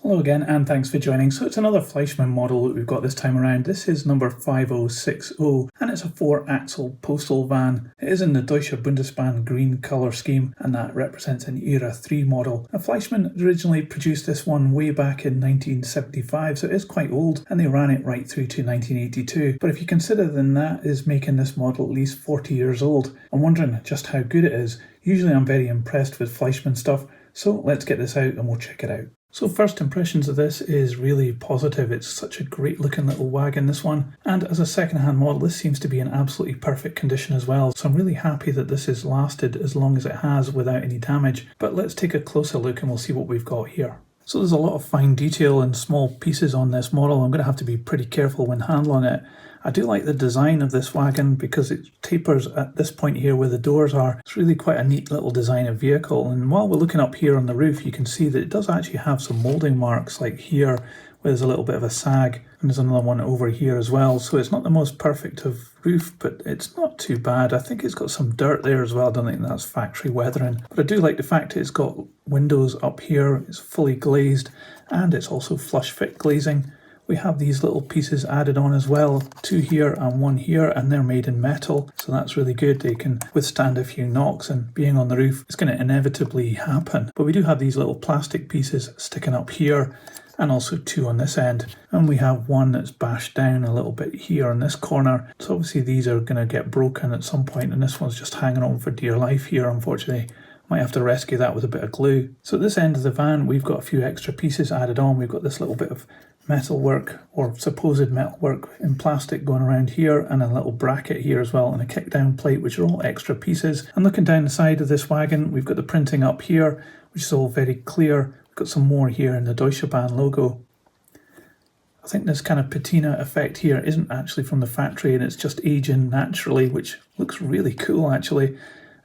Hello again and thanks for joining. So it's another Fleischmann model that we've got this time around. This is number 5060 and it's a 4-axle postal van. It is in the Deutsche Bundesbahn green colour scheme and that represents an Era 3 model. Now Fleischmann originally produced this one way back in 1975, so it is quite old and they ran it right through to 1982. But if you consider then that is making this model at least 40 years old, I'm wondering just how good it is. Usually I'm very impressed with Fleischmann stuff, so let's get this out and we'll check it out. So first impressions of this is really positive. It's such a great looking little wagon, this one. And as a second-hand model, this seems to be in absolutely perfect condition as well. So I'm really happy that this has lasted as long as it has without any damage. But let's take a closer look and we'll see what we've got here. So there's a lot of fine detail and small pieces on this model. I'm going to have to be pretty careful when handling it. I do like the design of this wagon because it tapers at this point here where the doors are. It's really quite a neat little design of vehicle. And while we're looking up here on the roof, you can see that it does actually have some moulding marks, like here where there's a little bit of a sag, and there's another one over here as well. So it's not the most perfect of roof, but it's not too bad. I think it's got some dirt there as well. I don't think that's factory weathering, but I do like the fact that it's got windows up here, it's fully glazed, and it's also flush fit glazing. We have these little pieces added on as well, 2 here and 1 here, and they're made in metal, so that's really good. They can withstand a few knocks, and being on the roof is going to inevitably happen. But we do have these little plastic pieces sticking up here, and also 2 on this end, and we have 1 that's bashed down a little bit here in this corner. So obviously these are going to get broken at some point, and this one's just hanging on for dear life here, unfortunately. Might have to rescue that with a bit of glue. So at this end of the van, we've got a few extra pieces added on. We've got this little bit of metal work, or supposed metal work in plastic going around here, and a little bracket here as well, and a kick down plate, which are all extra pieces. And looking down the side of this wagon, we've got the printing up here, which is all very clear. We've got some more here in the Deutsche Bahn logo. I think this kind of patina effect here isn't actually from the factory, and it's just aging naturally, which looks really cool actually.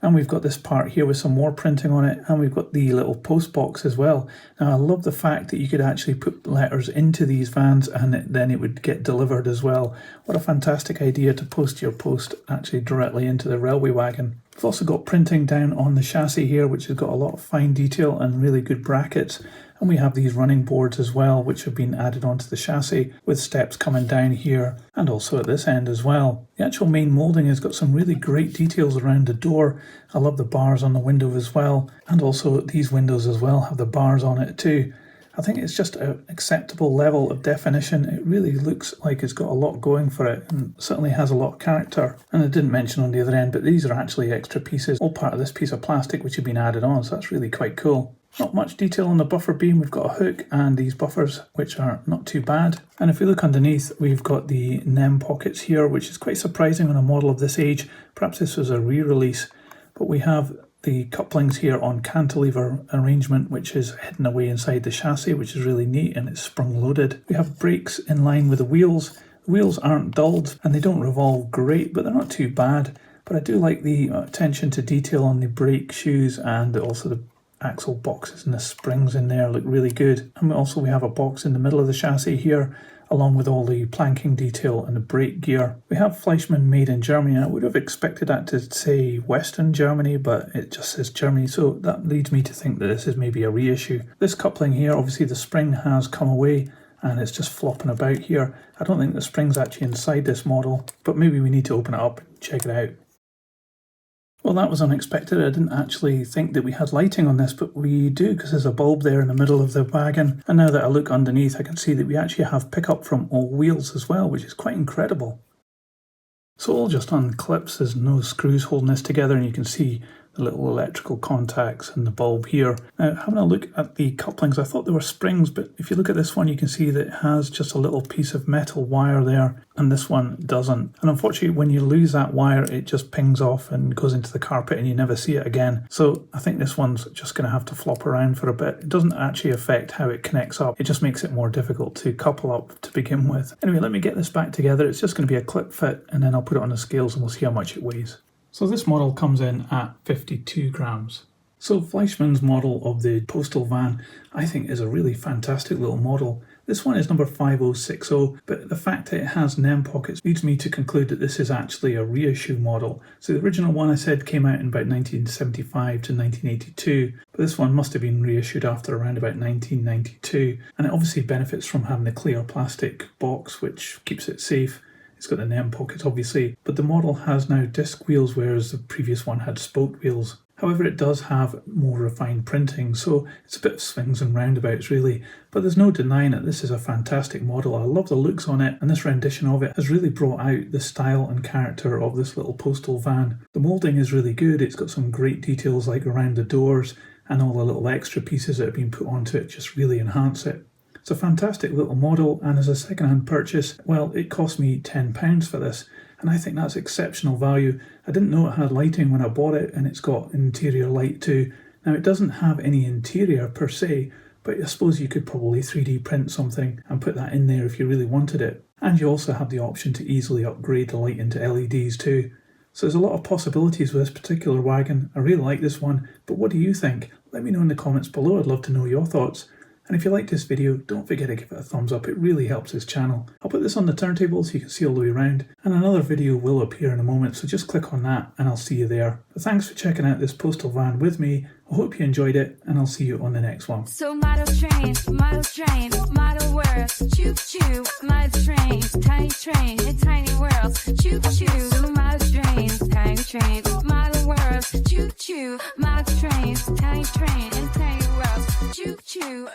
And we've got this part here with some more printing on it, and we've got the little post box as well. Now I love the fact that you could actually put letters into these vans and then it would get delivered as well. What a fantastic idea to post your post actually directly into the railway wagon. We've also got printing down on the chassis here, which has got a lot of fine detail and really good brackets. And we have these running boards as well, which have been added onto the chassis with steps coming down here and also at this end as well. The actual main moulding has got some really great details around the door. I love the bars on the window as well, and also these windows as well have the bars on it too. I think it's just an acceptable level of definition. It really looks like it's got a lot going for it and certainly has a lot of character. And I didn't mention on the other end, but these are actually extra pieces, all part of this piece of plastic which have been added on, so that's really quite cool. Not much detail on the buffer beam. We've got a hook and these buffers, which are not too bad. And if we look underneath, we've got the NEM pockets here, which is quite surprising on a model of this age. Perhaps this was a re-release, but we have the couplings here on cantilever arrangement, which is hidden away inside the chassis, which is really neat, and it's sprung loaded. We have brakes in line with the wheels. The wheels aren't dulled and they don't revolve great, but they're not too bad. But I do like the attention to detail on the brake shoes, and also the axle boxes and the springs in there look really good. And we have a box in the middle of the chassis here, along with all the planking detail and the brake gear. We have Fleischmann made in Germany. I would have expected that to say Western Germany, but it just says Germany, so that leads me to think that this is maybe a reissue. This coupling here, obviously the spring has come away and it's just flopping about here. I don't think the spring's actually inside this model, but maybe we need to open it up and check it out. Well, that was unexpected. I didn't actually think that we had lighting on this, but we do, because there's a bulb there in the middle of the wagon. And now that I look underneath, I can see that we actually have pickup from all wheels as well, which is quite incredible. So all just on clips, there's no screws holding this together, and you can see the little electrical contacts and the bulb here. Now, having a look at the couplings, I thought there were springs, but if you look at this one, you can see that it has just a little piece of metal wire there, and this one doesn't. And unfortunately, when you lose that wire, it just pings off and goes into the carpet and you never see it again. So I think this one's just going to have to flop around for a bit. It doesn't actually affect how it connects up. It just makes it more difficult to couple up to begin with. Anyway, let me get this back together. It's just going to be a clip fit, and then I'll put it on the scales and we'll see how much it weighs. So this model comes in at 52 grams. So Fleischmann's model of the postal van I think is a really fantastic little model. This one is number 5060, but the fact that it has NEM pockets leads me to conclude that this is actually a reissue model. So the original one I said came out in about 1975 to 1982, but this one must have been reissued after around about 1992, and it obviously benefits from having a clear plastic box which keeps it safe. It's got the NEM pockets obviously, but the model has now disc wheels whereas the previous one had spoke wheels. However, it does have more refined printing, so it's a bit of swings and roundabouts really, but there's no denying that this is a fantastic model. I love the looks on it, and this rendition of it has really brought out the style and character of this little postal van. The moulding is really good, it's got some great details like around the doors, and all the little extra pieces that have been put onto it just really enhance it. It's a fantastic little model, and as a second-hand purchase, well, it cost me £10 for this, and I think that's exceptional value. I didn't know it had lighting when I bought it, and it's got interior light too. Now it doesn't have any interior per se, but I suppose you could probably 3D print something and put that in there if you really wanted it. And you also have the option to easily upgrade the light into LEDs too. So there's a lot of possibilities with this particular wagon. I really like this one, but what do you think? Let me know in the comments below, I'd love to know your thoughts. And if you liked this video, don't forget to give it a thumbs up, it really helps this channel. I'll put this on the turntable so you can see all the way around, and another video will appear in a moment, so just click on that and I'll see you there. But thanks for checking out this postal van with me, I hope you enjoyed it, and I'll see you on the next one. So model train, model world, choo-choo, model trains, in tiny worlds, choo-choo, model trains, model world, choo-choo, model trains, in tiny worlds, choo-choo.